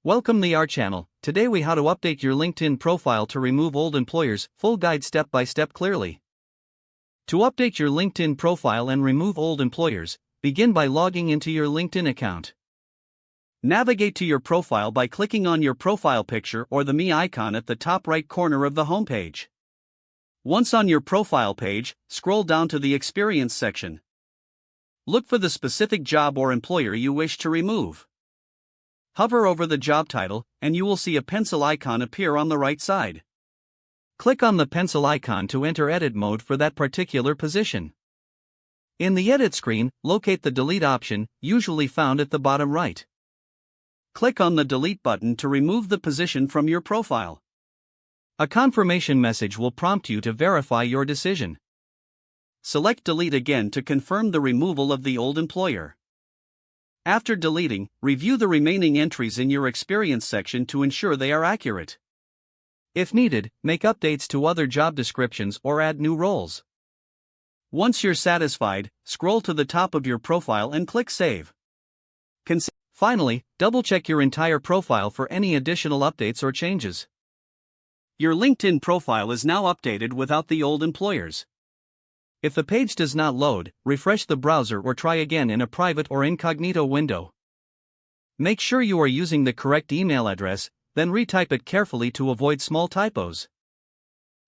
Welcome to our channel. Today we how to update your LinkedIn profile to remove old employers. Full guide step by step clearly. To update your LinkedIn profile and remove old employers, begin by logging into your LinkedIn account. Navigate to your profile by clicking on your profile picture or the Me icon at the top right corner of the homepage. Once on your profile page, scroll down to the Experience section. Look for the specific job or employer you wish to remove. Hover over the job title, and you will see a pencil icon appear on the right side. Click on the pencil icon to enter edit mode for that particular position. In the edit screen, locate the delete option, usually found at the bottom right. Click on the delete button to remove the position from your profile. A confirmation message will prompt you to verify your decision. Select delete again to confirm the removal of the old employer. After deleting, review the remaining entries in your Experience section to ensure they are accurate. If needed, make updates to other job descriptions or add new roles. Once you're satisfied, scroll to the top of your profile and click Save. Finally, double-check your entire profile for any additional updates or changes. Your LinkedIn profile is now updated without the old employers. If the page does not load, refresh the browser or try again in a private or incognito window. Make sure you are using the correct email address, then retype it carefully to avoid small typos.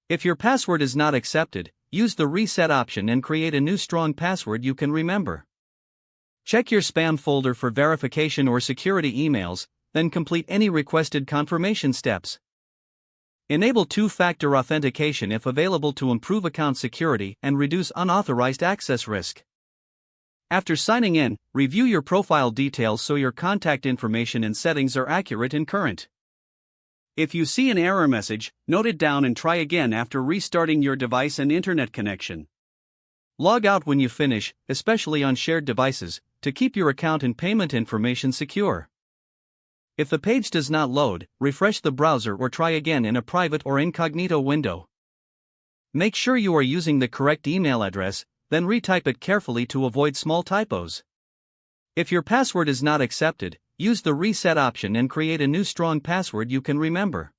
If your password is not accepted, use the reset option and create a new strong password you can remember. Check your spam folder for verification or security emails, then complete any requested confirmation steps. Enable two-factor authentication if available to improve account security and reduce unauthorized access risk. After signing in, review your profile details so your contact information and settings are accurate and current. If you see an error message, note it down and try again after restarting your device and internet connection. Log out when you finish, especially on shared devices, to keep your account and payment information secure. If the page does not load, refresh the browser or try again in a private or incognito window. Make sure you are using the correct email address, then retype it carefully to avoid small typos. If your password is not accepted, use the reset option and create a new strong password you can remember.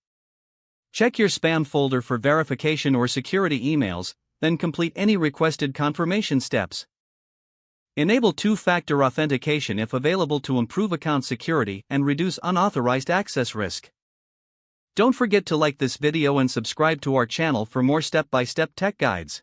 Check your spam folder for verification or security emails, then complete any requested confirmation steps. Enable two-factor authentication if available to improve account security and reduce unauthorized access risk. Don't forget to like this video and subscribe to our channel for more step-by-step tech guides.